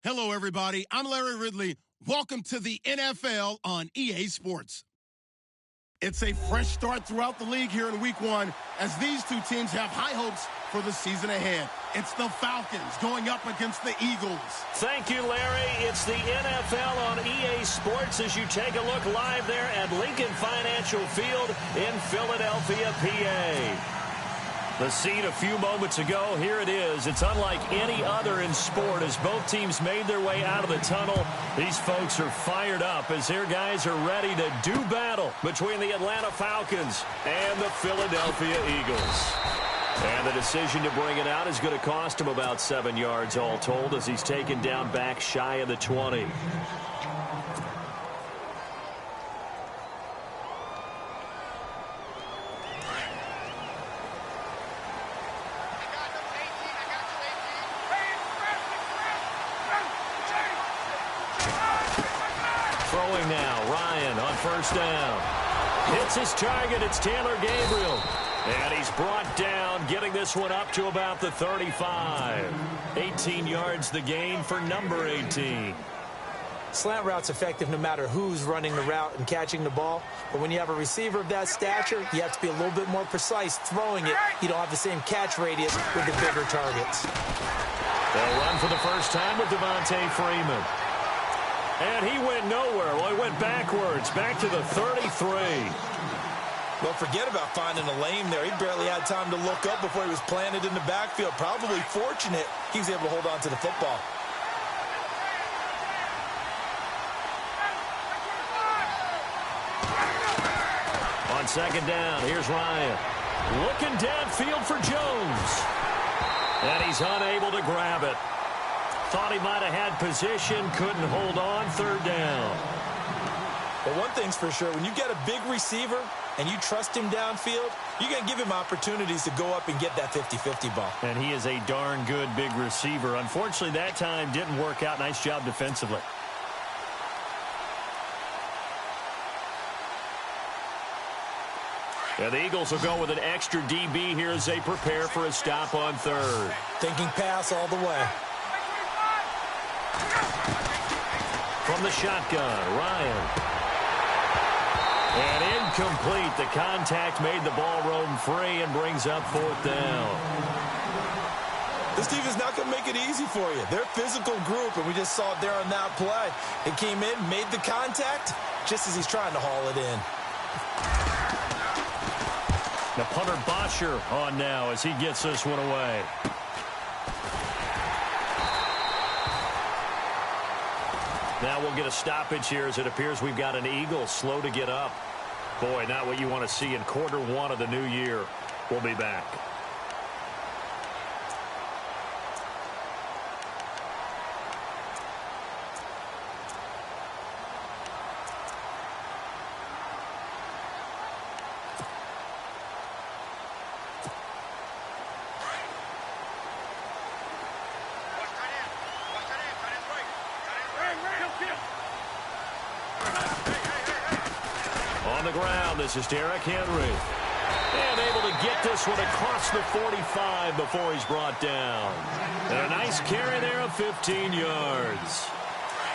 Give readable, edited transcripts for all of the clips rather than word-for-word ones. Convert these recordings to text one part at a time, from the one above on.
Hello, everybody. I'm Larry Ridley. Welcome to the NFL on EA Sports. It's a fresh start throughout the league here in Week 1 as these two teams have high hopes for the season ahead. It's the Falcons going up against the Eagles. Thank you, Larry. It's the NFL on EA Sports as you take a look live there at Lincoln Financial Field in Philadelphia, PA. The scene a few moments ago, here it is. It's unlike any other in sport as both teams made their way out of the tunnel. These folks are fired up as their guys are ready to do battle between the Atlanta Falcons and the Philadelphia Eagles. And the decision to bring it out is going to cost him about 7 yards all told as he's taken down back shy of the 20. Throwing now, Ryan on first down. Hits his target, it's Taylor Gabriel. And he's brought down, getting this one up to about the 35. 18 yards the gain for number 18. Slant route's effective no matter who's running the route and catching the ball. But when you have a receiver of that stature, you have to be a little bit more precise throwing it. You don't have the same catch radius with the bigger targets. They'll run for the first time with Devontae Freeman. And he went nowhere. Well, he went backwards, back to the 33. Well, forget about finding a lane there. He barely had time to look up before he was planted in the backfield. Probably fortunate he was able to hold on to the football. On second down, here's Ryan. Looking downfield for Jones. And he's unable to grab it. Thought he might have had position, couldn't hold on, third down. But one thing's for sure, when you get a big receiver and you trust him downfield, you're going to give him opportunities to go up and get that 50-50 ball. And he is a darn good big receiver. Unfortunately, that time didn't work out. Nice job defensively. And the Eagles will go with an extra DB here as they prepare for a stop on third. Thinking pass all the way. From the shotgun, Ryan. And incomplete. The contact made the ball roam free and brings up fourth down. This team is not going to make it easy for you. They're a physical group, and we just saw it there on that play. It came in, made the contact, just as he's trying to haul it in. The punter Bosher on now as he gets this one away. Now we'll get a stoppage here as it appears we've got an Eagle slow to get up. Boy, not what you want to see in quarter one of the new year. We'll be back. On the ground, this is Derrick Henry. And able to get this one across the 45 before he's brought down. And a nice carry there of 15 yards.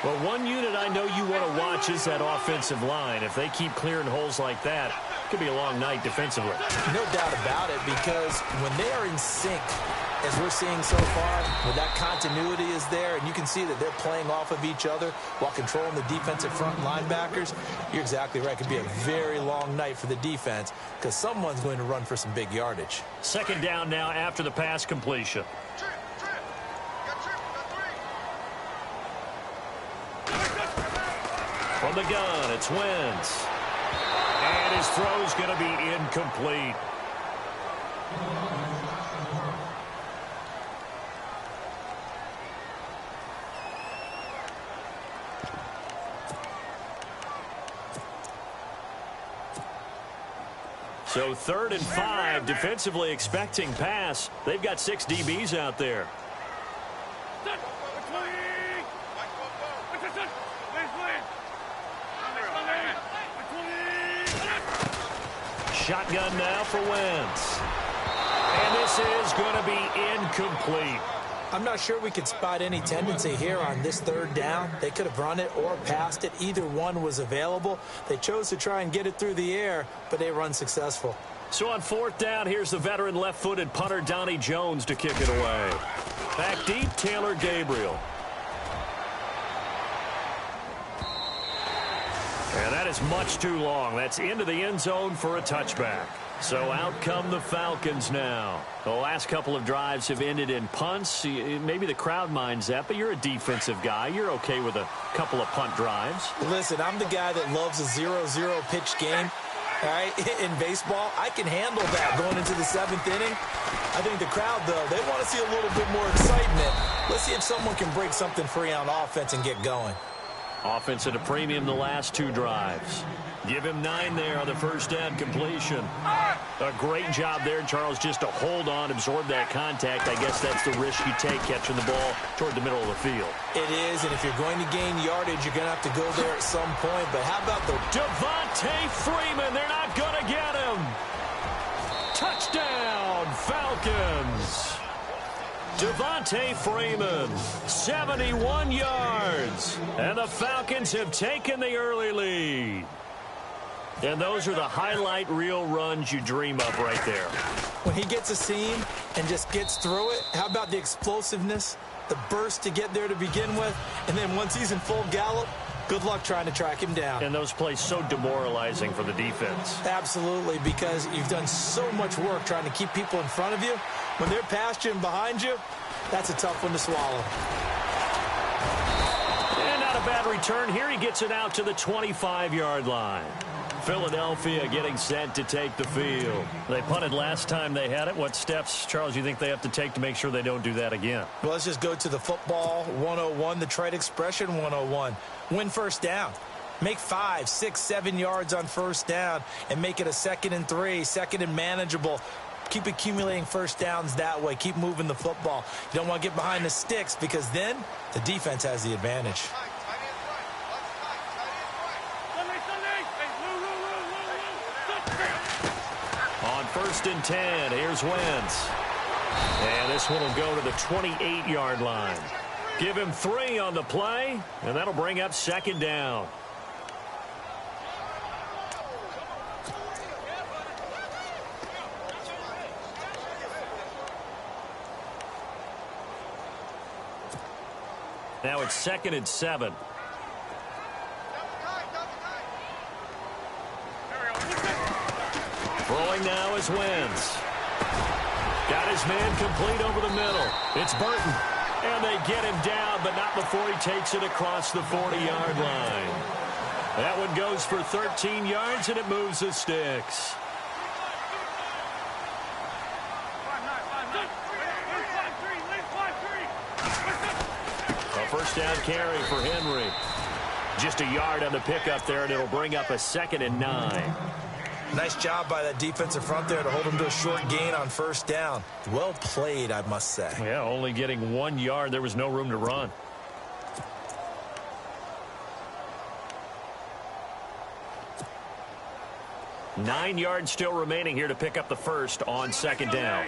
Well, one unit I know you want to watch is that offensive line. If they keep clearing holes like that, it could be a long night defensively. No doubt about it, because when they are in sync, as we're seeing so far, when that continuity is there and you can see that they're playing off of each other while controlling the defensive front linebackers, you're exactly right. It could be a very long night for the defense because someone's going to run for some big yardage. Second down now after the pass completion. From the gun, it's Wentz. And his throw's going to be incomplete. So 3rd and 5, defensively expecting pass. They've got 6 DBs out there. Shotgun now for Wentz. And this is going to be incomplete. I'm not sure we could spot any tendency here on this third down. They could have run it or passed it. Either one was available. They chose to try and get it through the air, but they were unsuccessful. So on fourth down, here's the veteran left-footed punter Donnie Jones to kick it away. Back deep, Taylor Gabriel. And that is much too long. That's into the end zone for a touchback. So out come the Falcons now. The last couple of drives have ended in punts. Maybe the crowd minds that, but you're a defensive guy. You're okay with a couple of punt drives. Listen, I'm the guy that loves a 0-0 pitch game. All right, in baseball, I can handle that going into the 7th inning. I think the crowd, though, they want to see a little bit more excitement. Let's see if someone can break something free on offense and get going. Offense at a premium the last two drives. Give him 9 there on the first down completion. A great job there, Charles, just to hold on, absorb that contact. I guess that's the risk you take catching the ball toward the middle of the field. It is, and if you're going to gain yardage, you're going to have to go there at some point. But how about the Devontae Freeman? They're not going to get him. Touchdown, Falcons. Devontae Freeman, 71 yards. And the Falcons have taken the early lead. And those are the highlight reel runs you dream of right there. When he gets a seam and just gets through it, how about the explosiveness, the burst to get there to begin with, and then once he's in full gallop, good luck trying to track him down. And those plays so demoralizing for the defense. Absolutely, because you've done so much work trying to keep people in front of you. When they're past you and behind you, that's a tough one to swallow. And not a bad return here. He gets it out to the 25-yard line. Philadelphia getting set to take the field. They punted last time they had it. What steps, Charles, you think they have to take to make sure they don't do that again? Well, let's just go to the football 101, the trade expression 101. Win first down. Make 5, 6, 7 yards on first down and make it a 2nd and 3, 2nd and manageable. Keep accumulating first downs that way. Keep moving the football. You don't want to get behind the sticks because then the defense has the advantage. On 1st and 10, here's Wentz. And this one will go to the 28-yard line. Give him 3 on the play, and that'll bring up 2nd down. Now it's 2nd and 7. Throwing now is Wentz. Got his man complete over the middle. It's Burton. And they get him down, but not before he takes it across the 40-yard line. That one goes for 13 yards, and it moves the sticks. A first down carry for Henry. Just a yard on the pickup there, and it'll bring up a 2nd and 9. Nice job by that defensive front there to hold him to a short gain on first down. Well played, I must say. Yeah, only getting 1 yard. There was no room to run. Nine yards still remaining here to pick up the first on 2nd down.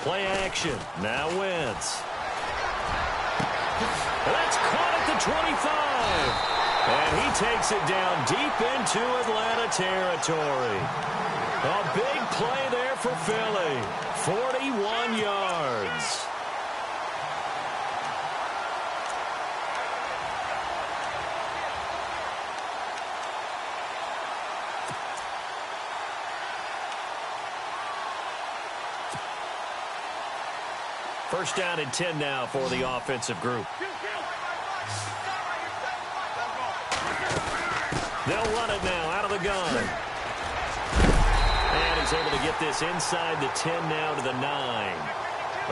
Play action. Now Wentz. That's caught at the 25. And he takes it down deep into Atlanta territory. A big play there for Philly. 41 yards. First down and 10 now for the offensive group. They'll run it now out of the gun. And he's able to get this inside the 10 now to the 9.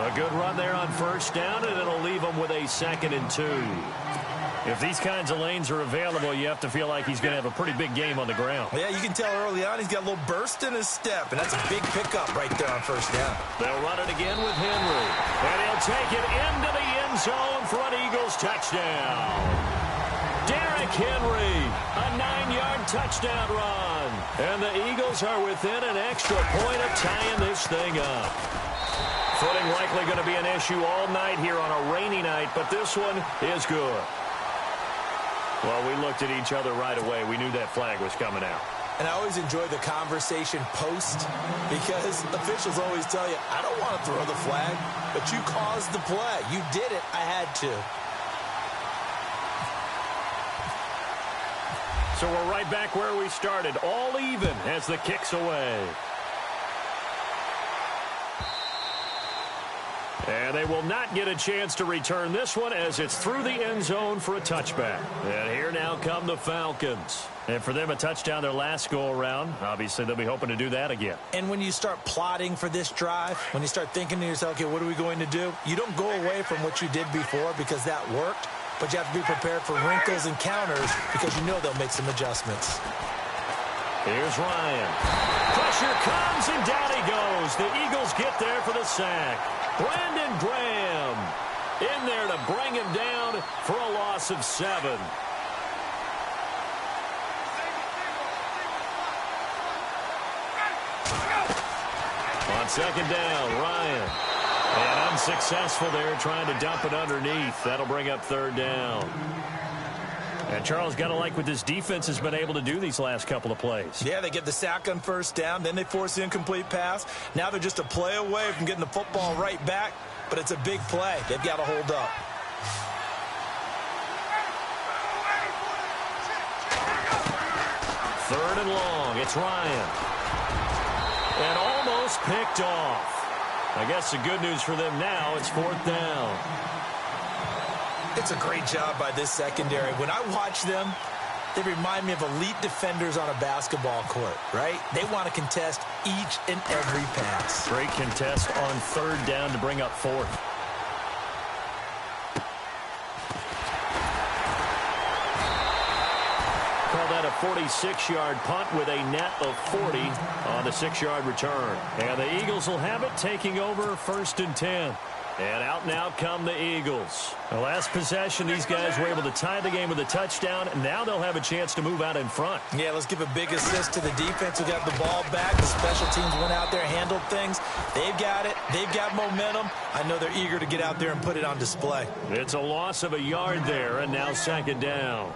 A good run there on first down, and it'll leave him with a 2nd and 2. If these kinds of lanes are available, you have to feel like he's going to have a pretty big game on the ground. Yeah, you can tell early on he's got a little burst in his step, and that's a big pickup right there on first down. They'll run it again with Henry. And he'll take it into the end zone for an Eagles touchdown. Derrick Henry. A 9-yard touchdown run. And the Eagles are within an extra point of tying this thing up. Footing likely going to be an issue all night here on a rainy night, but this one is good. Well, we looked at each other right away. We knew that flag was coming out. And I always enjoy the conversation post because officials always tell you, I don't want to throw the flag, but you caused the play. You did it. I had to. So we're right back where we started, all even as the kick's away. And they will not get a chance to return this one as it's through the end zone for a touchback. And here now come the Falcons. And for them, a touchdown their last go-around. Obviously, they'll be hoping to do that again. And when you start plotting for this drive, when you start thinking to yourself, okay, what are we going to do? You don't go away from what you did before because that worked, but you have to be prepared for wrinkles and counters because you know they'll make some adjustments. Here's Ryan. Pressure comes, and down he goes. The Eagles get there for the sack. Brandon Graham in there to bring him down for a loss of 7. On second down, Ryan. And unsuccessful there, trying to dump it underneath. That'll bring up 3rd down. And Charles, got to like what this defense has been able to do these last couple of plays. Yeah, they get the sack on 1st down, then they force the incomplete pass. Now they're just a play away from getting the football right back, but it's a big play. They've got to hold up. Third and long, it's Ryan. And almost picked off. I guess the good news for them now, it's 4th down. It's a great job by this secondary. When I watch them, they remind me of elite defenders on a basketball court, right? They want to contest each and every pass. Great contest on 3rd down to bring up 4th. Call that a 46-yard punt with a net of 40 on the 6-yard return. And the Eagles will have it, taking over 1st and 10. And out now come the Eagles. The last possession, these guys were able to tie the game with a touchdown. And now they'll have a chance to move out in front. Yeah, let's give a big assist to the defense who got the ball back. The special teams went out there, handled things. They've got it. They've got momentum. I know they're eager to get out there and put it on display. It's a loss of a yard there, and now 2nd down.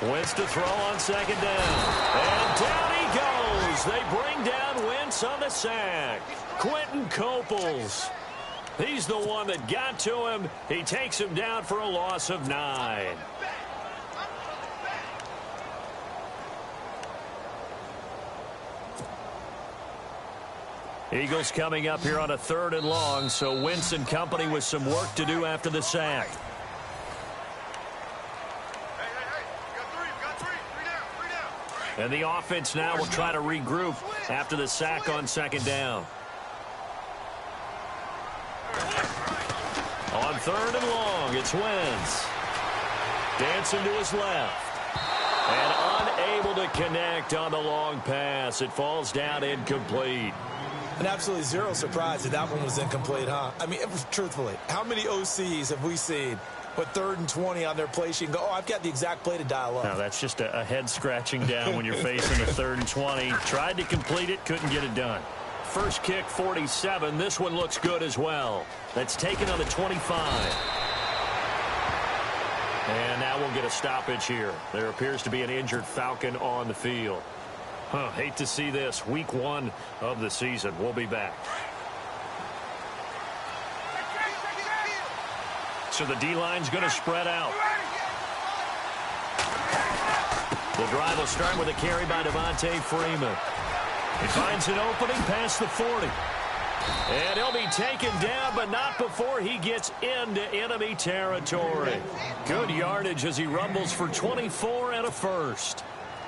Wentz to throw on 2nd down. And down he goes. They bring down Wentz on the sack. Quentin Coples. He's the one that got to him. He takes him down for a loss of 9. Eagles coming up here on a 3rd and long, so Wentz and company with some work to do after the sack. And the offense now will try to regroup after the sack on 2nd down. On 3rd and long, it's Wentz. Dancing to his left. And unable to connect on the long pass. It falls down incomplete. And absolutely zero surprise that that one was incomplete, huh? I mean, truthfully, how many OCs have we seen with 3rd and 20 on their play sheet and go, oh, I've got the exact play to dial up? No, that's just a head scratching down when you're facing a 3rd and 20. Tried to complete it, couldn't get it done. First kick, 47. This one looks good as well. That's taken on the 25. And now we'll get a stoppage here. There appears to be an injured Falcon on the field. Hate to see this. Week 1 of the season. We'll be back. So the D-line's going to spread out. The drive will start with a carry by Devontae Freeman. He finds an opening past the 40. And he'll be taken down, but not before he gets into enemy territory. Good yardage as he rumbles for 24 and a first.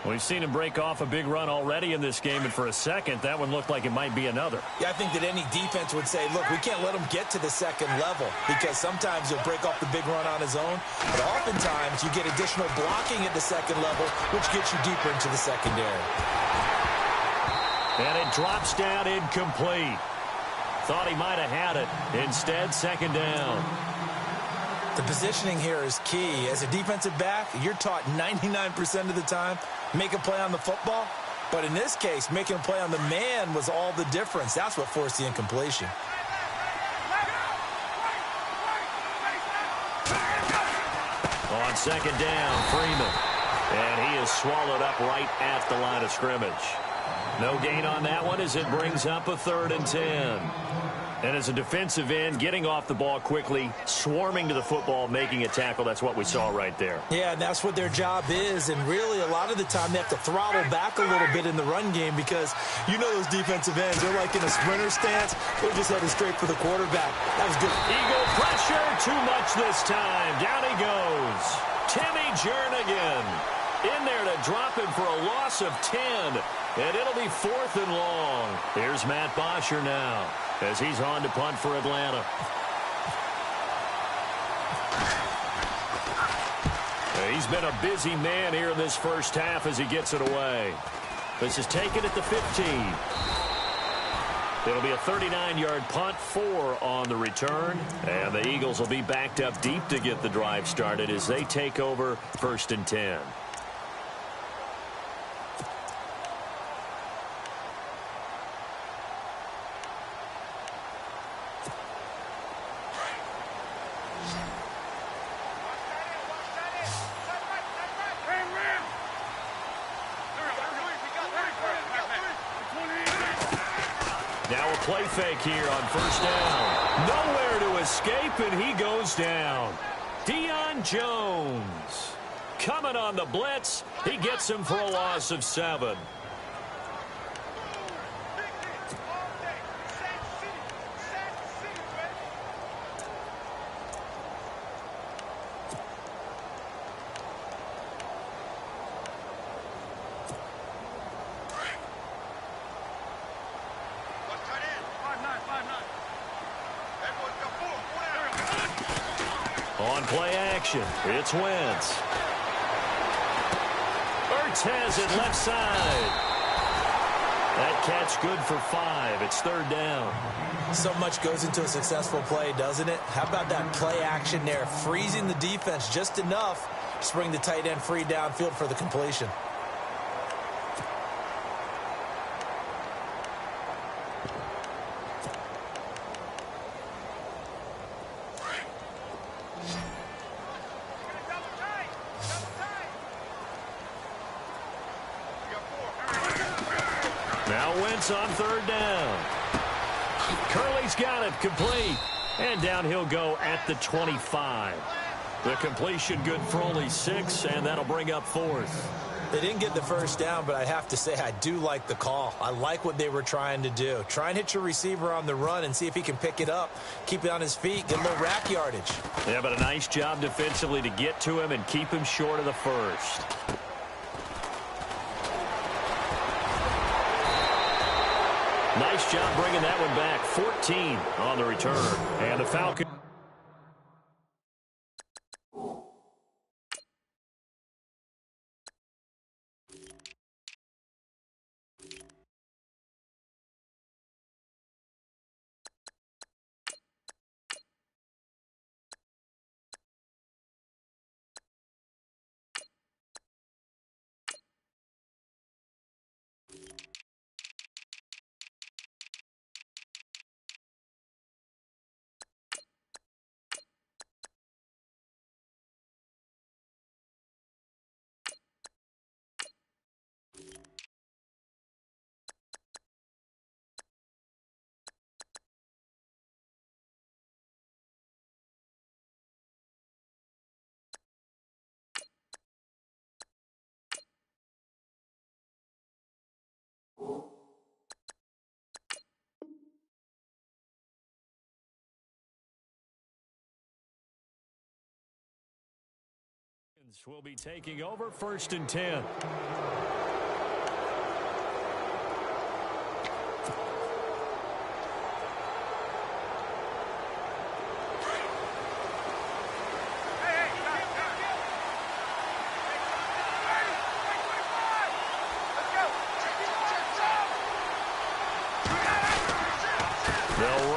We've seen him break off a big run already in this game, and for a second, that one looked like it might be another. Yeah, I think that any defense would say, look, we can't let him get to the second level, because sometimes he'll break off the big run on his own, but oftentimes you get additional blocking at the second level, which gets you deeper into the secondary. And it drops down incomplete. Thought he might have had it. Instead, second down. The positioning here is key. As a defensive back, you're taught 99% of the time, make a play on the football. But in this case, making a play on the man was all the difference. That's what forced the incompletion. On second down, Freeman. And he is swallowed up right at the line of scrimmage. No gain on that one as it brings up a 3rd and 10. And as a defensive end, getting off the ball quickly, swarming to the football, making a tackle, that's what we saw right there. Yeah, and that's what their job is. And really, a lot of the time, they have to throttle back a little bit in the run game because you know those defensive ends, they're like in a sprinter stance. They're just headed straight for the quarterback. That was good. Eagle pressure, too much this time. Down he goes. Timmy Jernigan in there to drop him for a loss of 10. And it'll be 4th and long. Here's Matt Bosher now as he's on to punt for Atlanta. He's been a busy man here in this first half as he gets it away. This is taken at the 15. It'll be a 39-yard punt, 4 on the return. And the Eagles will be backed up deep to get the drive started as they take over 1st and 10. Now a play fake here on 1st down. Nowhere to escape, and he goes down. Deion Jones coming on the blitz. He gets him for a loss of 7. On play action, it's Wentz. Ertz has it left side. That catch good for 5. It's 3rd down. So much goes into a successful play, doesn't it? How about that play action there, freezing the defense just enough to bring the tight end free downfield for the completion. Now Wentz on 3rd down. Curley's got it, complete. And down he'll go at the 25. The completion good for only 6, and that'll bring up 4th. They didn't get the 1st down, but I have to say I do like the call. I like what they were trying to do. Try and hit your receiver on the run and see if he can pick it up, keep it on his feet, get a little rack yardage. Yeah, but a nice job defensively to get to him and keep him short of the 1st. Nice job bringing that one back. 14 on the return. And the Falcons. Will be taking over 1st and 10.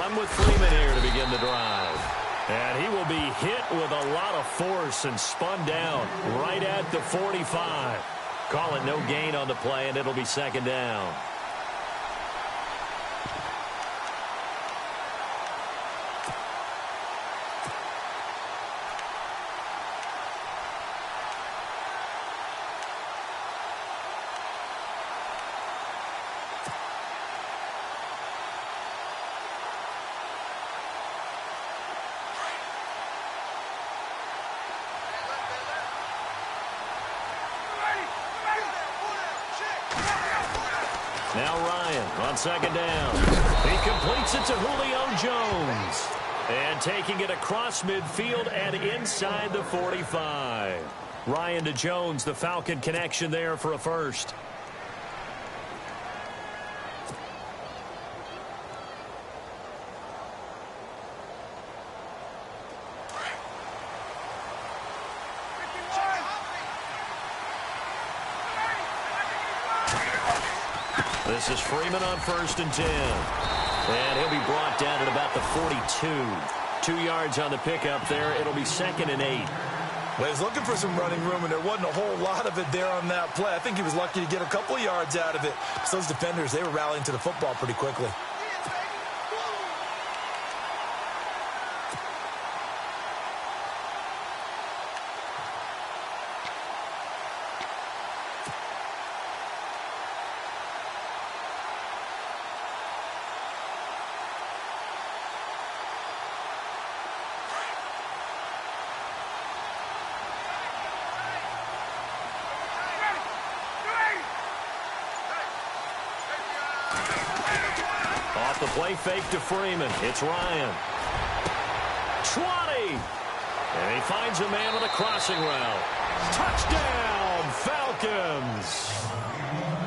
run with Freeman here to begin the drive. And he will be hit with a lot of force and spun down right at the 45. Call it no gain on the play, and it'll be second down. Now Ryan on second down. He completes it to Julio Jones. And taking it across midfield and inside the 45. Ryan to Jones, the Falcon connection there for a first. This is Freeman on 1st and 10. And he'll be brought down at about the 42. 2 yards on the pickup there. It'll be 2nd and 8. Well, he's looking for some running room, and there wasn't a whole lot of it there on that play. I think he was lucky to get a couple of yards out of it. So those defenders, they were rallying to the football pretty quickly. Off the play fake to Freeman. It's Ryan. 20. And he finds a man with a crossing route. Touchdown, Falcons.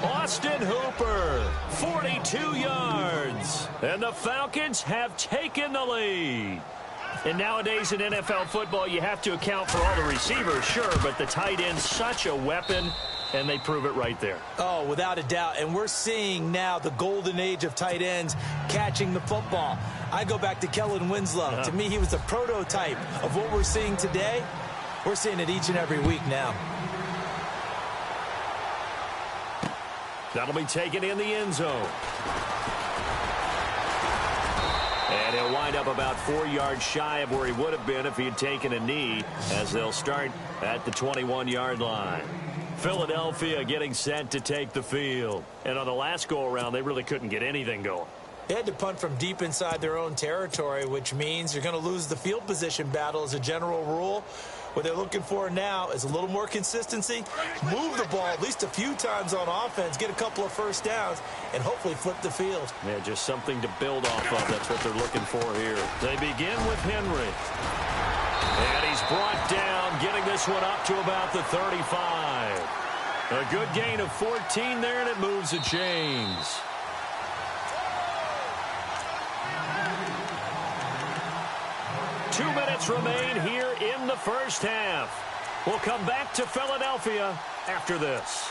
Austin Hooper, 42 yards. And the Falcons have taken the lead. And nowadays in NFL football, you have to account for all the receivers, sure, but the tight end's such a weapon, and they prove it right there. Oh, without a doubt. And we're seeing now the golden age of tight ends catching the football. I go back to Kellen Winslow. To me, he was a prototype of what we're seeing today. We're seeing it each and every week now. That'll be taken in the end zone. And he'll wind up about 4 yards shy of where he would have been if he had taken a knee, as they'll start at the 21-yard line. Philadelphia getting set to take the field. And on the last go-around, they really couldn't get anything going. They had to punt from deep inside their own territory, which means you're going to lose the field position battle as a general rule. What they're looking for now is a little more consistency, move the ball at least a few times on offense, get a couple of first downs, and hopefully flip the field. Yeah, just something to build off of. That's what they're looking for here. They begin with Henry. And he's brought down, getting this one up to about the 35. A good gain of 14 there, and it moves the chains. Two minutes remain here in the first half. We'll come back to Philadelphia after this.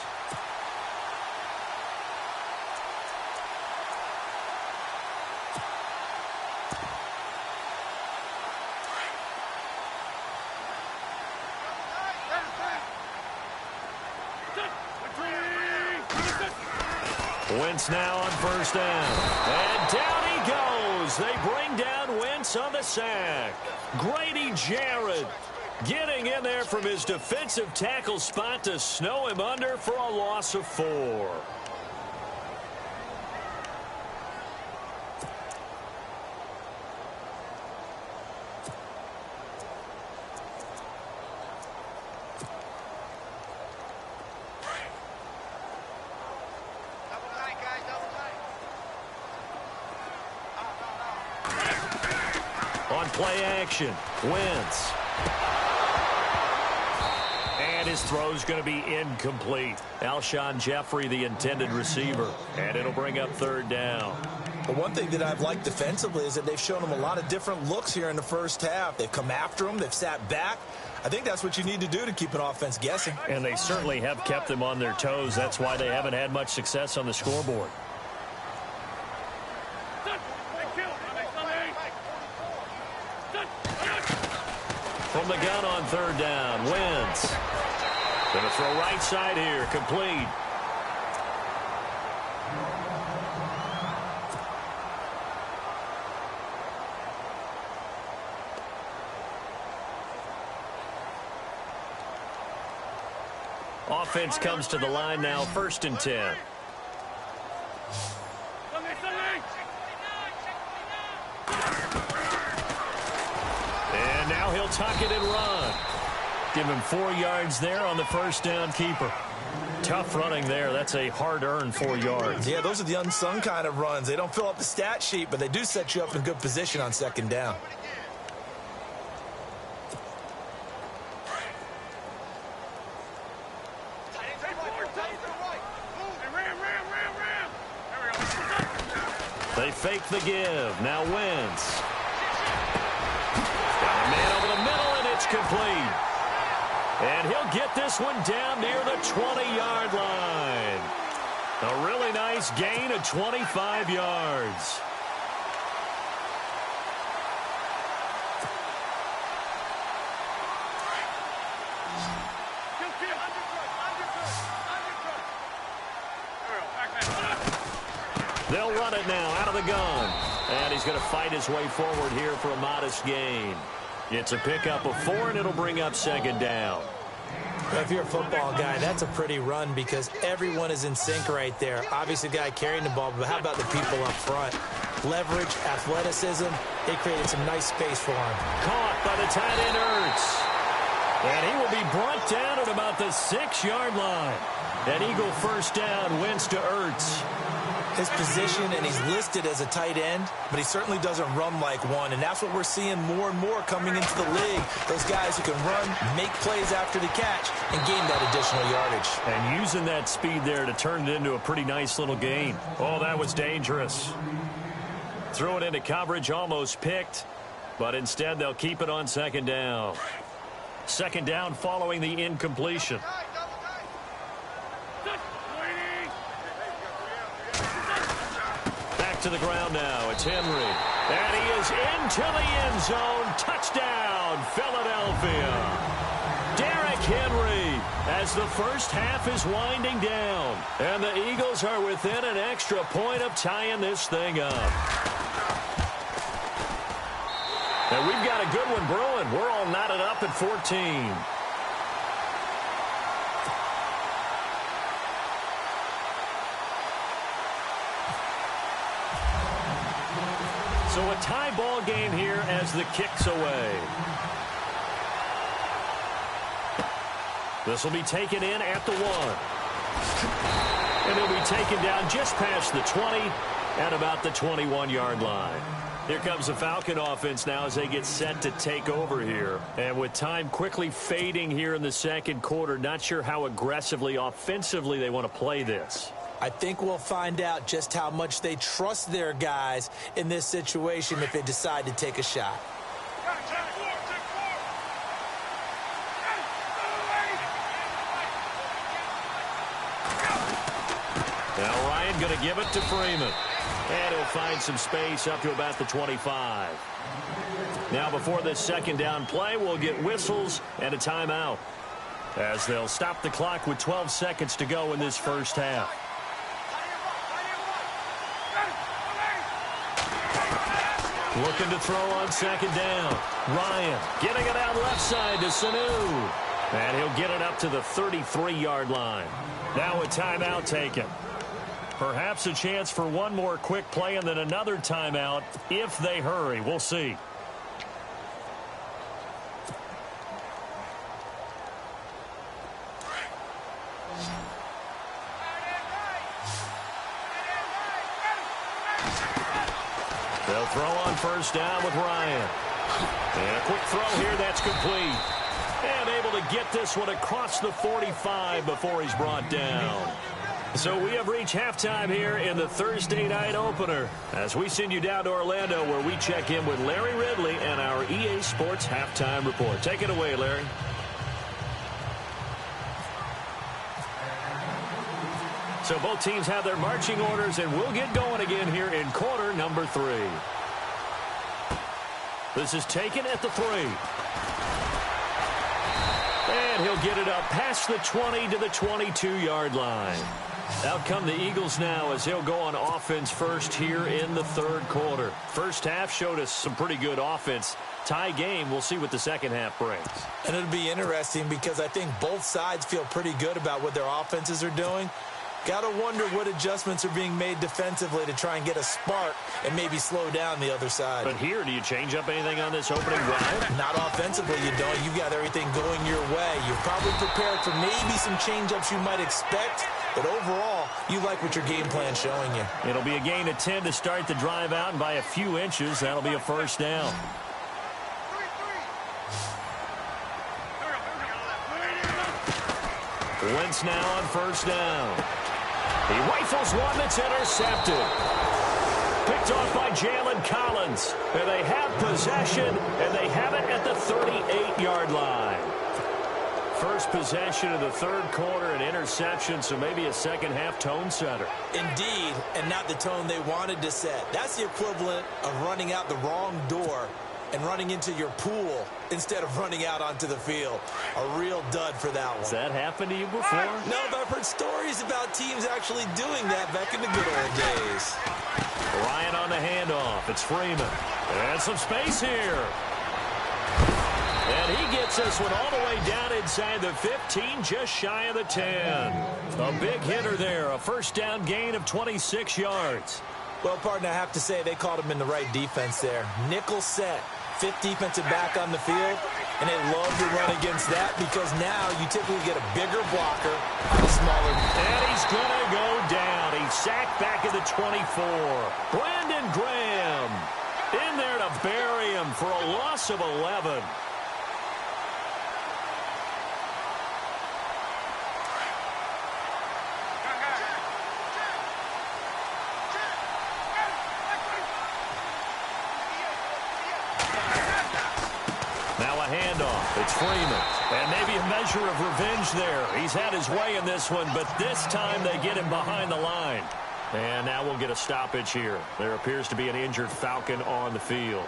Wentz now on first down. And down he goes. They bring down Wentz on the sack. Grady Jarrett getting in there from his defensive tackle spot to snow him under for a loss of 4. On play action, Wentz. And his throw's going to be incomplete. Alshon Jeffrey, the intended receiver. And it'll bring up third down. But one thing that I've liked defensively is that they've shown him a lot of different looks here in the first half. They've come after him. They've sat back. I think that's what you need to do to keep an offense guessing. And they certainly have kept them on their toes. That's why they haven't had much success on the scoreboard. From the gun on third down, Wentz. Going to throw right side here, complete. Offense comes to the line now, 1st and 10. And now he'll tuck it and run. Give him 4 yards there on the first down keeper. Tough running there. That's a hard-earned 4 yards. Yeah, those are the unsung kind of runs. They don't fill up the stat sheet, but they do set you up in good position on 2nd down. They fake the give. Now Wentz. Got a man over the middle, and it's complete. And he'll get this one down near the 20-yard line. A really nice gain of 25 yards. They'll run it now out of the gun. And he's going to fight his way forward here for a modest gain. It's a pickup of 4, and it'll bring up 2nd down. If you're a football guy, that's a pretty run because everyone is in sync right there. Obviously, the guy carrying the ball, but how about the people up front? Leverage, athleticism, they created some nice space for him. Caught by the tight end, Ertz. And he will be brought down at about the 6-yard line. An Eagle first down, wins to Ertz. His position, and he's listed as a tight end, but he certainly doesn't run like one, and that's what we're seeing more and more coming into the league. Those guys who can run, make plays after the catch, and gain that additional yardage. And using that speed there to turn it into a pretty nice little gain. Oh, that was dangerous. Threw it into coverage, almost picked, but instead they'll keep it on 2nd down. 2nd down following the incompletion. To the ground now. It's Henry. And he is into the end zone. Touchdown, Philadelphia. Derrick Henry as the first half is winding down. And the Eagles are within an extra point of tying this thing up. And we've got a good one brewing. We're all knotted up at 14. So a tie ball game here as the kick's away. This will be taken in at the 1. And he'll be taken down just past the 20 at about the 21-yard line. Here comes the Falcon offense now as they get set to take over here. And with time quickly fading here in the 2nd quarter, not sure how aggressively, offensively they want to play this. I think we'll find out just how much they trust their guys in this situation if they decide to take a shot. Now Ryan going to give it to Freeman. And he'll find some space up to about the 25. Now before this 2nd down play, we'll get whistles and a timeout, as they'll stop the clock with 12 seconds to go in this first half. Looking to throw on 2nd down. Ryan getting it out left side to Sanu. And he'll get it up to the 33-yard line. Now a timeout taken. Perhaps a chance for one more quick play and then another timeout if they hurry. We'll see. They'll throw on first down with Ryan. And a quick throw here, that's complete. And able to get this one across the 45 before he's brought down. So we have reached halftime here in the Thursday night opener as we send you down to Orlando where we check in with Larry Ridley and our EA Sports Halftime Report. Take it away, Larry. So both teams have their marching orders, and we'll get going again here in quarter number 3. This is taken at the 3. And he'll get it up past the 20 to the 22-yard line. Out come the Eagles now as they'll go on offense first here in the third quarter. First half showed us some pretty good offense. Tie game, we'll see what the second half brings. And it'll be interesting because I think both sides feel pretty good about what their offenses are doing. Got to wonder what adjustments are being made defensively to try and get a spark and maybe slow down the other side. But here, do you change up anything on this opening drive? Not offensively, you don't. You've got everything going your way. You're probably prepared for maybe some change-ups you might expect. But overall, you like what your game plan's showing you. It'll be a gain of 10 to start the drive out, and by a few inches, that'll be a first down. Wentz now on first down. He rifles one that's intercepted. Picked off by Jalen Collins. And they have possession, and they have it at the 38-yard line. First possession of the third quarter, an interception, so maybe a second-half tone setter. Indeed, and not the tone they wanted to set. That's the equivalent of running out the wrong door and running into your pool instead of running out onto the field. A real dud for that one. Has that happened to you before? No, but I've heard stories about teams actually doing that back in the good old days. Ryan on the handoff. It's Freeman. And some space here. And he gets this one all the way down inside the 15, just shy of the 10. A big hitter there, a first down gain of 26 yards. Well, partner, I have to say they called him in the right defense there. Nickel set, fifth defensive back on the field, and they love to run against that because now you typically get a bigger blocker on a smaller. And he's going to go down. He's sacked back at the 24. Brandon Graham in there to bury him for a loss of 11. Handoff. It's Freeman. And maybe a measure of revenge there. He's had his way in this one, but this time they get him behind the line. And now we'll get a stoppage here. There appears to be an injured Falcon on the field.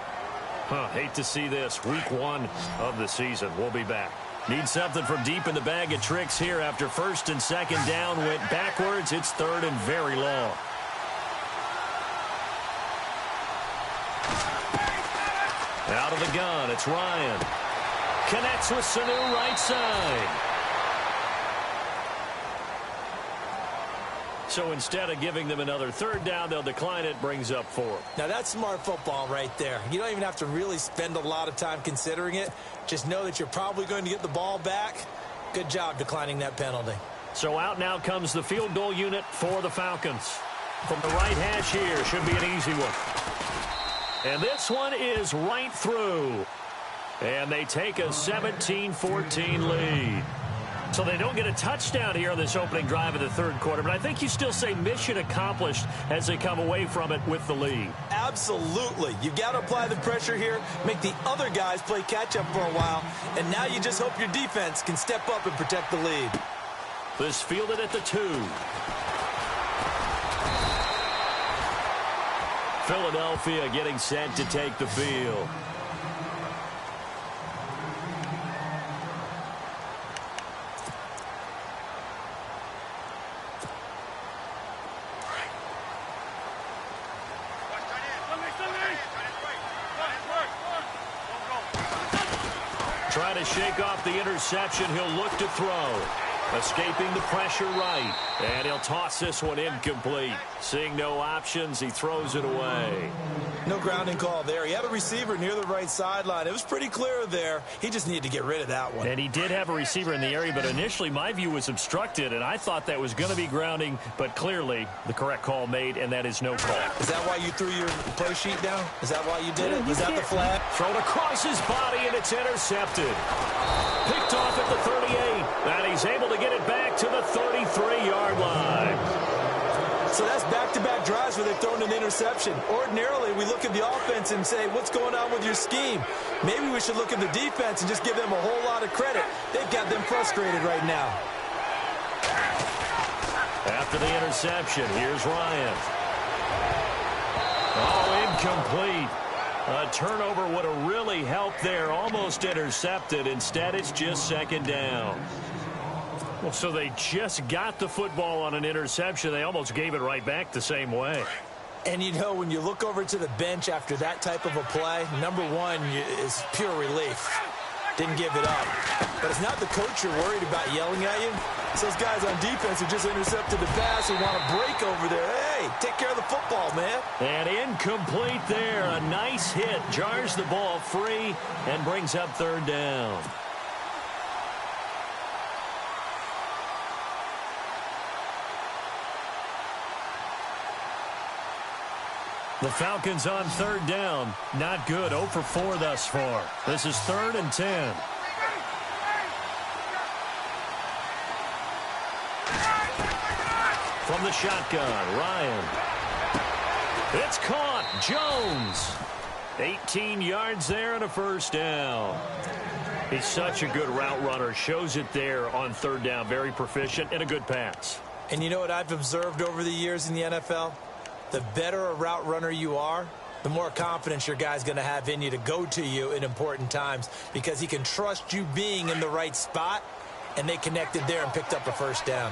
Hate to see this. Week 1 of the season. We'll be back. Need something from deep in the bag of tricks here after first and second down went backwards. It's third and very long. Out of the gun, it's Ryan. Connects with Sanu right side. So instead of giving them another third down, they'll decline it, brings up 4. Now that's smart football right there. You don't even have to really spend a lot of time considering it. Just know that you're probably going to get the ball back. Good job declining that penalty. So out now comes the field goal unit for the Falcons. From the right hash here, should be an easy one. And this one is right through. And they take a 17-14 lead. So they don't get a touchdown here on this opening drive of the third quarter, but I think you still say mission accomplished as they come away from it with the lead. Absolutely. You've got to apply the pressure here, make the other guys play catch-up for a while, and now you just hope your defense can step up and protect the lead. This fielded at the 2. Philadelphia getting set to take the field. Trying to shake off the interception. He'll look to throw. Escaping the pressure right. And he'll toss this one incomplete. Seeing no options, he throws it away. No grounding call there. He had a receiver near the right sideline. It was pretty clear there. He just needed to get rid of that one. And he did have a receiver in the area, but initially my view was obstructed, and I thought that was going to be grounding, but clearly the correct call made, and that is no call. Is that why you threw your play sheet down? Is that why you did it? Was that the flag? Thrown across his body, and it's intercepted. Picked off at the 38, and he's able to get it back to the 33-yard line. So that's back-to-back drives where they've thrown an interception. Ordinarily, we look at the offense and say, what's going on with your scheme? Maybe we should look at the defense and just give them a whole lot of credit. They've got them frustrated right now. After the interception, here's Ryan. Oh, incomplete. A turnover would have really helped there. Almost intercepted. Instead, it's just second down. Well, so they just got the football on an interception. They almost gave it right back the same way. And, you know, when you look over to the bench after that type of a play, number one is pure relief. Didn't give it up. But it's not the coach you're worried about yelling at you. It's those guys on defense who just intercepted the pass and want to break over there. Hey, take care of the football, man. And incomplete there. A nice hit. Jars the ball free and brings up third down. The Falcons on third down. Not good. 0 for 4 thus far. This is 3rd and 10. From the shotgun, Ryan. It's caught. Jones. 18 yards there and a first down. He's such a good route runner. Shows it there on third down. Very proficient and a good pass. And you know what I've observed over the years in the NFL? The better a route runner you are, the more confidence your guy's going to have in you to go to you in important times because he can trust you being in the right spot, and they connected there and picked up a first down.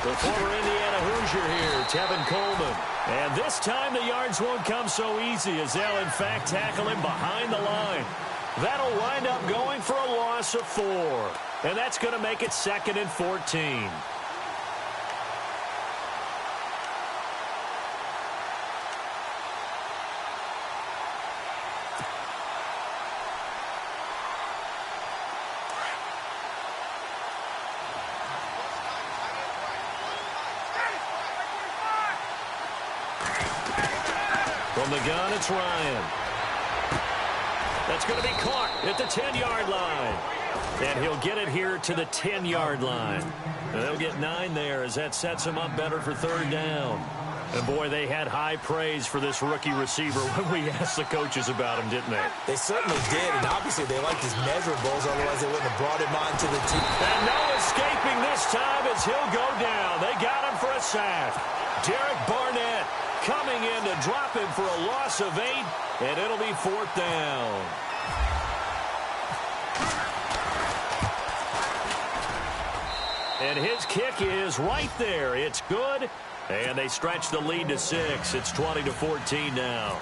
The former Indiana Hoosier here, Tevin Coleman. And this time the yards won't come so easy as they'll in fact tackle him behind the line. That'll wind up going for a loss of 4. And that's going to make it 2nd and 14. From the gun, it's Ryan. That's going to be caught at the 10-yard line. And he'll get it here to the 10-yard line. And they'll get 9 there as that sets him up better for third down. And, boy, they had high praise for this rookie receiver when we asked the coaches about him, didn't they? They certainly did, and obviously they liked his measurables, otherwise they wouldn't have brought him onto the team. And no escaping this time as he'll go down. They got him for a sack. Derek Barnett coming in to drop him for a loss of 8, and it'll be 4th down. And his kick is right there. It's good. And they stretch the lead to 6. It's 20-14 now.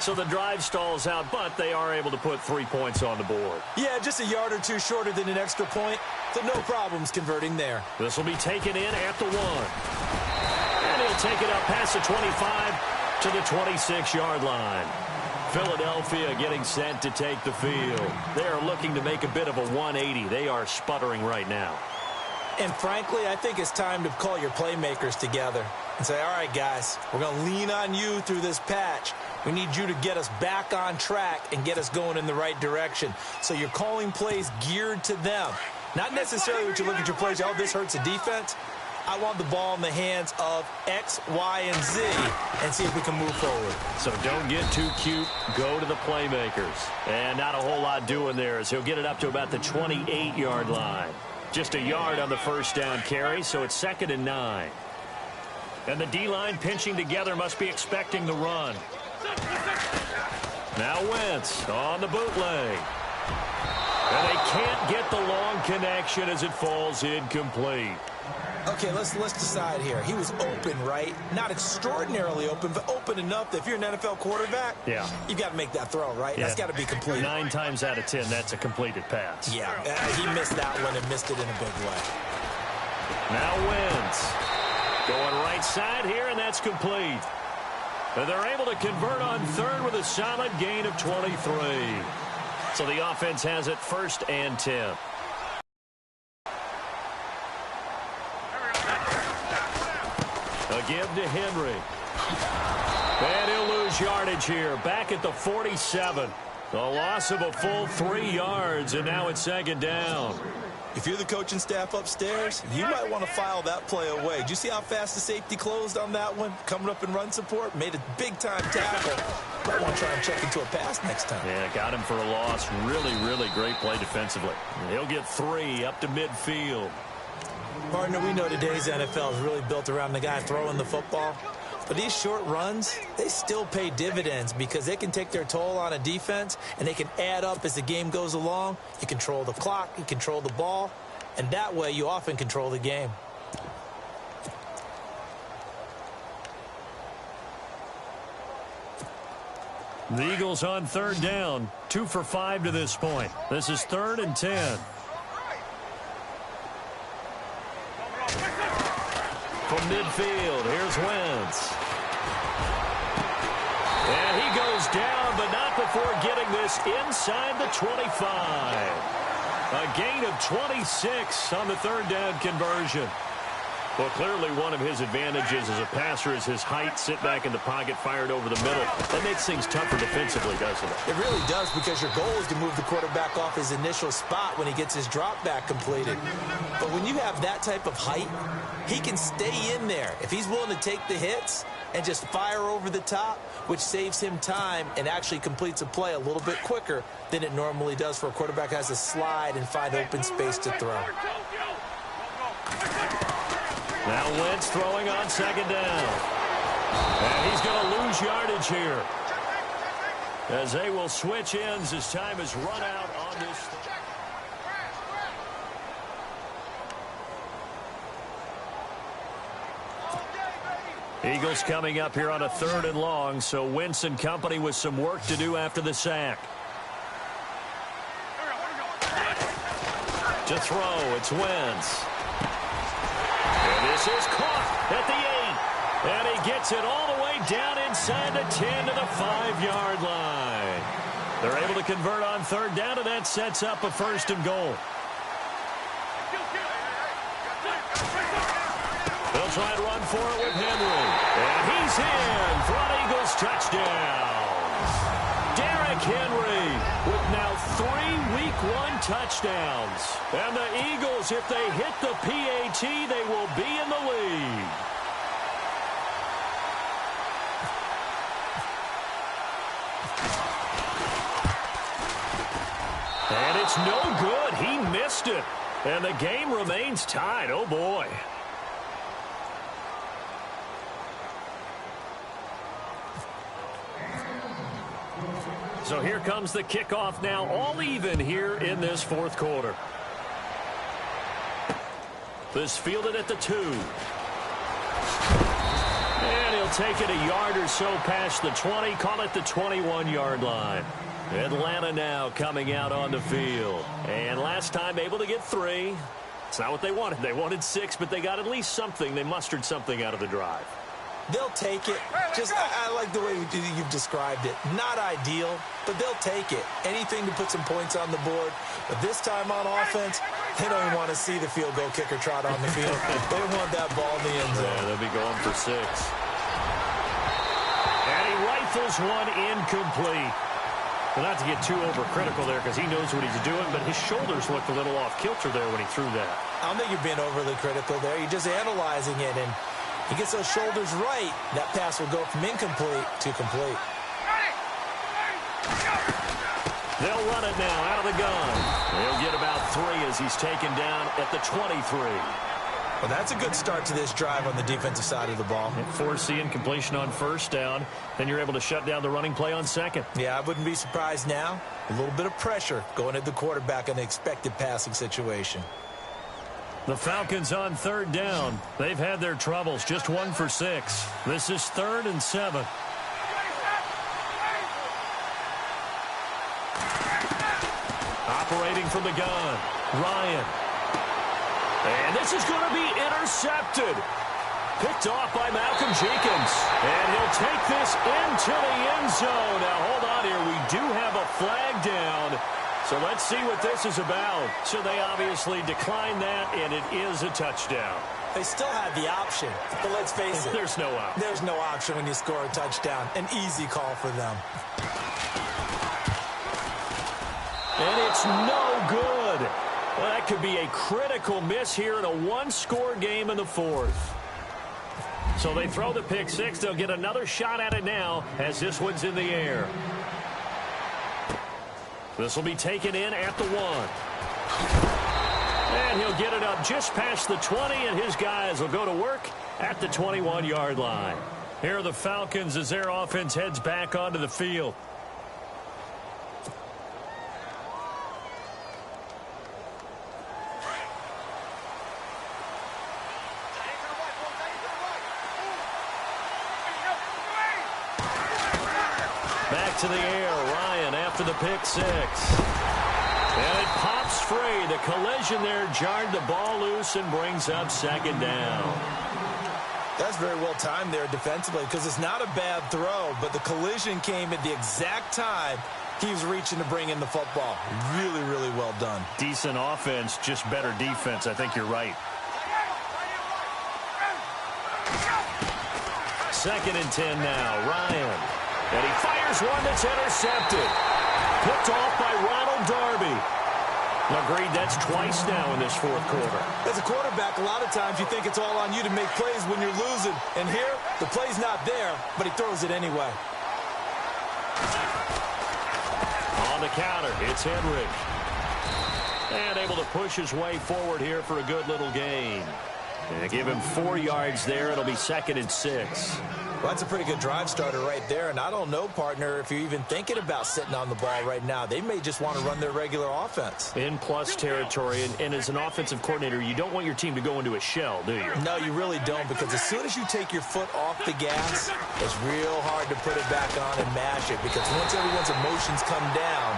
So the drive stalls out, but they are able to put 3 points on the board. Yeah, just a yard or two shorter than an extra point. So no problems converting there. This will be taken in at the 1. And he'll take it up past the 25 to the 26-yard line. Philadelphia getting set to take the field. They are looking to make a bit of a 180. They are sputtering right now. And frankly, I think it's time to call your playmakers together and say, all right, guys, we're going to lean on you through this patch. We need you to get us back on track and get us going in the right direction. So you're calling plays geared to them. Not necessarily what you look at your plays, oh, this hurts the defense. I want the ball in the hands of X, Y, and Z and see if we can move forward. So don't get too cute. Go to the playmakers. And not a whole lot doing there as he'll get it up to about the 28-yard line. Just a yard on the first down carry, so it's 2nd and 9. And the D-line pinching together must be expecting the run. Now Wentz on the bootleg. And they can't get the long connection as it falls incomplete. Okay, let's decide here. He was open, right? Not extraordinarily open, but open enough that if you're an NFL quarterback, yeah, you've got to make that throw, right? Yeah. That's got to be complete. 9 times out of 10, that's a completed pass. Yeah, he missed that one and missed it in a big way. Now Wentz going right side here, and that's complete. And they're able to convert on third with a solid gain of 23. So the offense has it 1st and 10. A give to Henry. And he'll lose yardage here. Back at the 47. A loss of a full 3 yards, and now it's 2nd down. If you're the coaching staff upstairs, you might want to file that play away. Did you see how fast the safety closed on that one? Coming up in run support, made a big-time tackle. Might want to try and check into a pass next time. Yeah, got him for a loss. Really, really great play defensively. And he'll get 3 up to midfield. Partner, we know today's NFL is really built around the guy throwing the football. But these short runs, they still pay dividends because they can take their toll on a defense and they can add up as the game goes along. You control the clock, you control the ball, and that way you often control the game. The Eagles on third down, 2 for 5 to this point. This is 3rd and 10. From midfield, here's Wentz. And he goes down, but not before getting this inside the 25. A gain of 26 on the third down conversion. Well, clearly one of his advantages as a passer is his height, sit back in the pocket, fired over the middle. That makes things tougher defensively, doesn't it? It really does, because your goal is to move the quarterback off his initial spot when he gets his drop back completed. But when you have that type of height, he can stay in there if he's willing to take the hits and just fire over the top, which saves him time and actually completes a play a little bit quicker than it normally does for a quarterback who has to slide and find open space to throw. Now Wentz throwing on second down. And he's going to lose yardage here, as they will switch ends as time is run out on this. Eagles coming up here on a 3rd and long, so Wentz and company with some work to do after the sack. To throw, it's Wentz. And this is caught at the 8. And he gets it all the way down inside the 10 to the 5-yard line. They're able to convert on third down, and that sets up a 1st and goal. They'll try and run for it with Henry. And he's in for an Eagles touchdown. Derrick Henry with now 3 Week 1 touchdowns. And the Eagles, if they hit the PAT, they will be in the lead. And it's no good. He missed it. And the game remains tied. Oh, boy. So here comes the kickoff now, all even here in this 4th quarter. This fielded at the 2. And he'll take it a yard or so past the 20, call it the 21-yard line. Atlanta now coming out on the field. And last time able to get 3. It's not what they wanted. They wanted 6, but they got at least something. They mustered something out of the drive. They'll take it. I like the way you've described it. Not ideal, but they'll take it. Anything to put some points on the board. But this time on offense, they don't even want to see the field goal kicker trot on the field. They want that ball in the end zone. Yeah, they'll be going for 6. And he rifles one incomplete. Well, not to get too overcritical there, because he knows what he's doing, but his shoulders looked a little off kilter there when he threw that. I don't think you're being overly critical there. You're just analyzing it, and he gets those shoulders right, that pass will go from incomplete to complete. They'll run it now out of the gun. They'll get about 3 as he's taken down at the 23. Well, that's a good start to this drive on the defensive side of the ball. Force the incompletion on 1st down. Then you're able to shut down the running play on 2nd. Yeah, I wouldn't be surprised now. A little bit of pressure going at the quarterback in the expected passing situation. The Falcons on 3rd down. They've had their troubles. Just 1 for 6. This is 3rd and 7. Operating from the gun, Ryan. And this is going to be intercepted. Picked off by Malcolm Jenkins. And he'll take this into the end zone. Now, hold on here. We do have a flag down. So let's see what this is about. So they obviously declined that, and it is a touchdown. They still had the option, but let's face it. There's no option. There's no option when you score a touchdown. An easy call for them. And it's no good. Well, that could be a critical miss here in a 1-score game in the 4th. So they throw the pick 6. They'll get another shot at it now as this one's in the air. This will be taken in at the 1. And he'll get it up just past the 20, and his guys will go to work at the 21-yard line. Here are the Falcons as their offense heads back onto the field. Back to the air, Ryan after the pick six. And it pops free. The collision there jarred the ball loose and brings up second down. That's very well timed there defensively because it's not a bad throw, but the collision came at the exact time he was reaching to bring in the football. Really, really well done. Decent offense, just better defense. I think you're right. 2nd and 10 now. Ryan. And he fires one that's intercepted. Picked off by Ronald Darby. Agreed, that's twice now in this fourth quarter. As a quarterback, a lot of times you think it's all on you to make plays when you're losing. And here, the play's not there, but he throws it anyway. On the counter, it's Henry. And able to push his way forward here for a good little gain. And give him 4 yards there. It'll be 2nd and 6. Well, that's a pretty good drive starter right there. And I don't know, partner, if you're even thinking about sitting on the ball right now. They may just want to run their regular offense. In plus territory. And as an offensive coordinator, you don't want your team to go into a shell, do you? No, you really don't, because as soon as you take your foot off the gas, it's real hard to put it back on and mash it, because once everyone's emotions come down,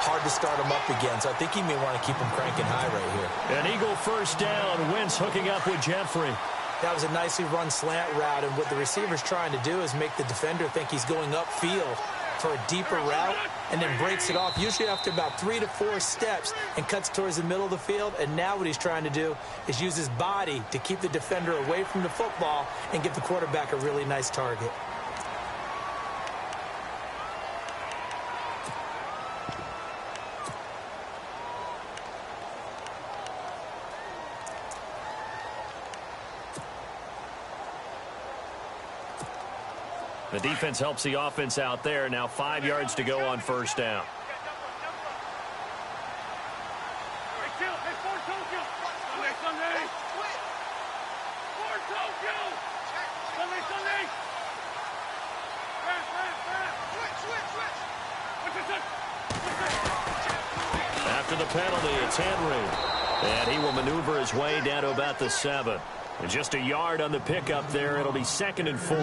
hard to start them up again. So I think he may want to keep them cranking high right here. An Eagle first down. Wentz hooking up with Jeffrey. That was a nicely run slant route, and what the receiver's trying to do is make the defender think he's going upfield for a deeper route, and then breaks it off, usually after about 3 to 4 steps, and cuts towards the middle of the field. And now what he's trying to do is use his body to keep the defender away from the football and give the quarterback a really nice target. The defense helps the offense out there. Now 5 yards to go on first down. After the penalty, it's Henry. And he will maneuver his way down to about the 7. And just a yard on the pickup there. It'll be 2nd and 4.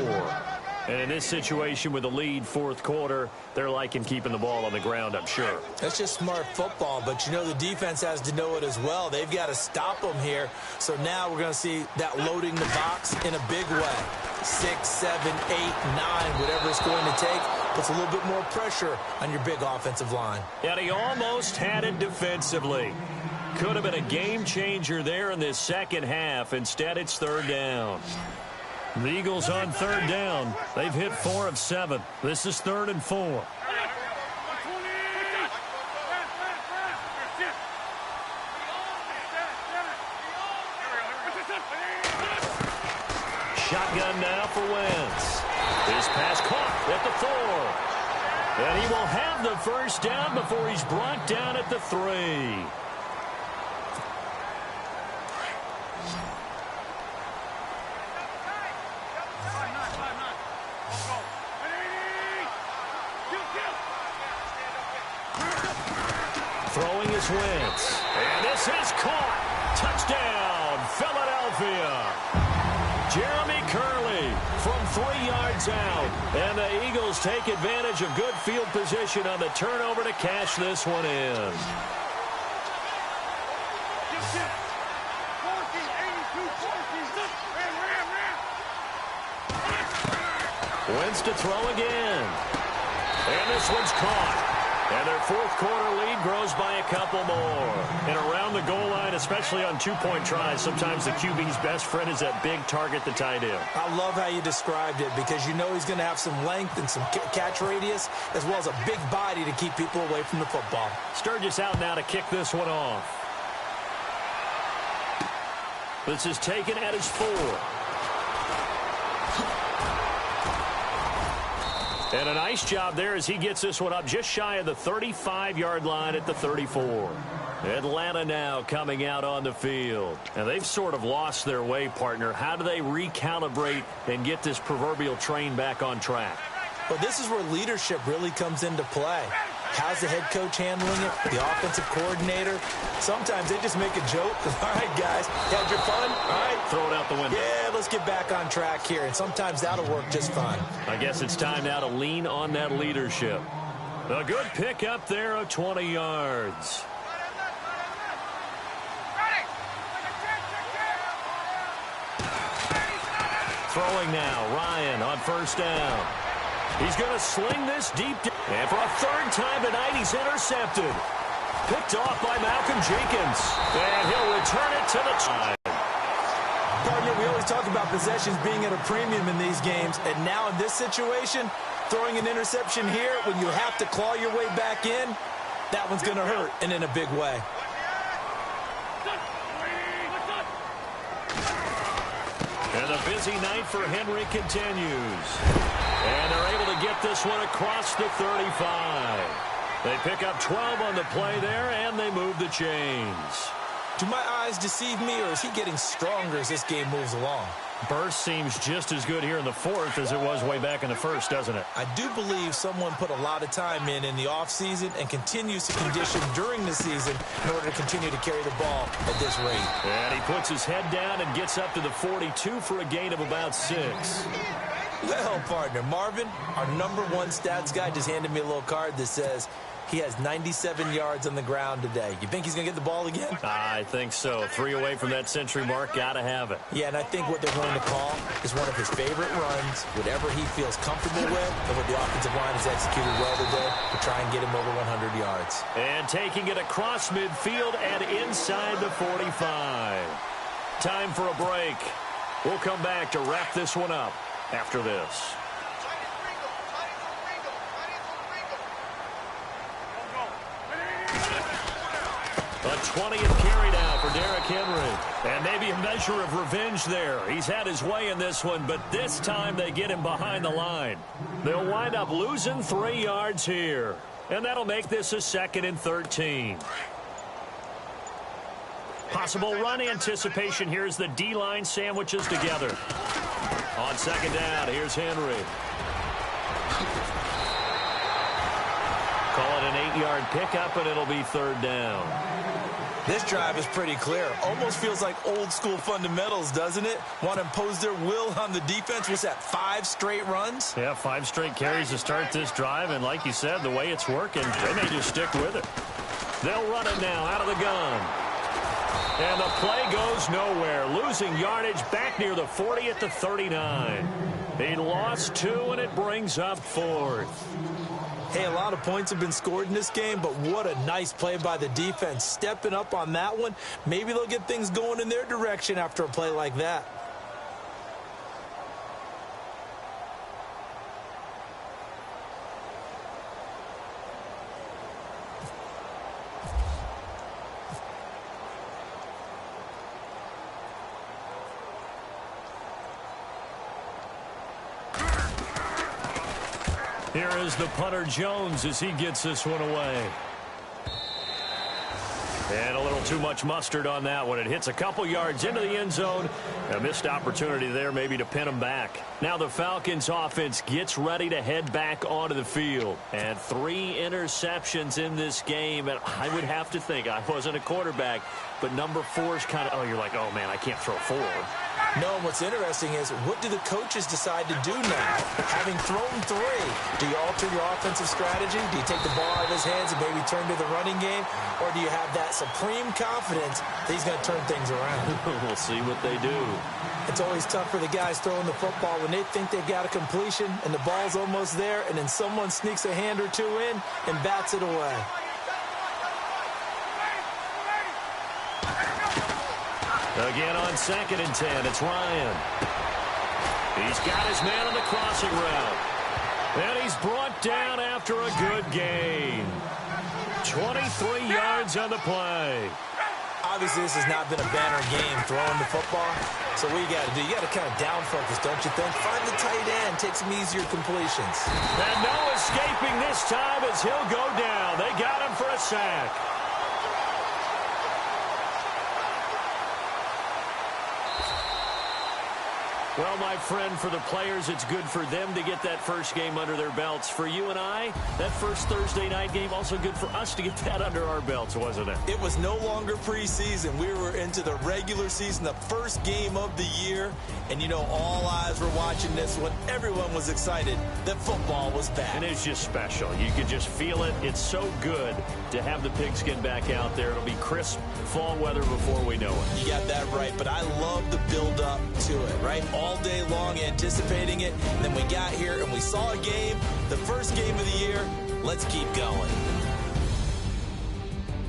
And in this situation with a lead fourth quarter, they're liking keeping the ball on the ground, I'm sure. That's just smart football, but you know the defense has to know it as well. They've got to stop them here. So now we're going to see that loading the box in a big way. 6, 7, 8, 9, whatever it's going to take, puts a little bit more pressure on your big offensive line. And he almost had it defensively. Could have been a game changer there in this second half. Instead, it's 3rd down. The Eagles on 3rd down. They've hit 4 of 7. This is 3rd and 4. Shotgun now for Wentz. His pass caught at the 4. And he will have the first down before he's brought down at the 3. Throwing is Wentz. And this is caught. Touchdown, Philadelphia. Jeremy Curley from 3 yards out. And the Eagles take advantage of good field position on the turnover to cash this one in. Wentz to throw again. And this one's caught. And their fourth quarter lead grows by a couple more. And around the goal line, especially on two-point tries, sometimes the QB's best friend is that big target, the tight end. I love how you described it, because you know he's going to have some length and some catch radius, as well as a big body to keep people away from the football. Sturgis out now to kick this one off. This is taken at his 4. And a nice job there as he gets this one up just shy of the 35-yard line at the 34. Atlanta now coming out on the field. And they've sort of lost their way, partner. How do they recalibrate and get this proverbial train back on track? Well, this is where leadership really comes into play. How's the head coach handling it? The offensive coordinator? Sometimes they just make a joke. All right, guys, had your fun? All right. Throw it out the window. Yeah, let's get back on track here. And sometimes that'll work just fine. I guess it's time now to lean on that leadership. A good pick up there of 20 yards. Throwing now, Ryan on first down. He's going to sling this deep. And for a third time tonight, he's intercepted. Picked off by Malcolm Jenkins. And he'll return it to the side. Partner, we always talk about possessions being at a premium in these games. And now in this situation, throwing an interception here when you have to claw your way back in, that one's going to hurt, and in a big way. And the busy night for Henry continues. And they're able to get this one across the 35. They pick up 12 on the play there, and they move the chains. Do my eyes deceive me, or is he getting stronger as this game moves along? Burst seems just as good here in the fourth as it was way back in the first, doesn't it? I do believe someone put a lot of time in the offseason and continues to condition during the season in order to continue to carry the ball at this rate. And he puts his head down and gets up to the 42 for a gain of about 6. Well, partner, Marvin, our #1 stats guy, just handed me a little card that says he has 97 yards on the ground today. You think he's going to get the ball again? I think so. 3 away from that century mark. Got to have it. Yeah, and I think what they're going to call is one of his favorite runs, whatever he feels comfortable with, and what the offensive line has executed well today to try and get him over 100 yards. And taking it across midfield and inside the 45. Time for a break. We'll come back to wrap this one up after this. A 20th carry now for Derrick Henry. And maybe a measure of revenge there. He's had his way in this one, but this time they get him behind the line. They'll wind up losing 3 yards here. And that'll make this a 2nd and 13. Possible run anticipation here as the D-line sandwiches together. On 2nd down, here's Henry. Call it an 8-yard pickup, and it'll be 3rd down. This drive is pretty clear. Almost feels like old school fundamentals, doesn't it? Want to impose their will on the defense. Was that 5 straight runs? Yeah, 5 straight carries to start this drive, and like you said, the way it's working, they may just stick with it. They'll run it now out of the gun. And the play goes nowhere. Losing yardage back near the 40 at the 39. He lost 2, and it brings up 4th. Hey, a lot of points have been scored in this game, but what a nice play by the defense. Stepping up on that one. Maybe they'll get things going in their direction after a play like that. Here is the punter Jones as he gets this one away. And a little too much mustard on that one. It hits a couple yards into the end zone. A missed opportunity there maybe to pin him back. Now the Falcons offense gets ready to head back onto the field. And 3 interceptions in this game. And I would have to think, I wasn't a quarterback, but number 4 is kind of, oh, you're like, oh, man, I can't throw 4. No, what's interesting is, what do the coaches decide to do now? Having thrown 3, do you alter your offensive strategy? Do you take the ball out of his hands and maybe turn to the running game? Or do you have that supreme confidence that he's going to turn things around? We'll see what they do. It's always tough for the guys throwing the football when they think they've got a completion and the ball's almost there, and then someone sneaks a hand or 2 in and bats it away. Again on 2nd and 10, it's Ryan. He's got his man on the crossing route. And he's brought down after a good gain. 23 yards on the play. Obviously, this has not been a banner game throwing the football. So what you got to do, you got to kind of down focus, don't you think? Find the tight end, take some easier completions. And no escaping this time as he'll go down. They got him for a sack. Well, my friend, for the players, it's good for them to get that first game under their belts. For you and I, that first Thursday night game, also good for us to get that under our belts, wasn't it? It was no longer preseason. We were into the regular season, the first game of the year. And, you know, all eyes were watching this when everyone was excited that football was back. And it's just special. You could just feel it. It's so good to have the pigskin back out there. It'll be crisp fall weather before we know it. You got that right, but I love the build-up to it, right? All day long anticipating it, and then we got here and we saw a game, the first game of the year. Let's keep going.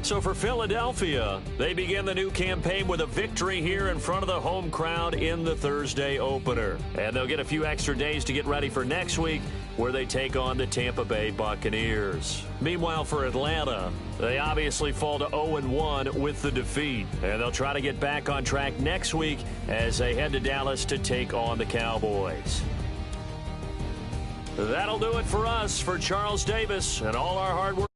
So for Philadelphia, they begin the new campaign with a victory here in front of the home crowd in the Thursday opener. And they'll get a few extra days to get ready for next week, where they take on the Tampa Bay Buccaneers. Meanwhile, for Atlanta, they obviously fall to 0-1 with the defeat. And they'll try to get back on track next week as they head to Dallas to take on the Cowboys. That'll do it for us. For Charles Davis and all our hard work.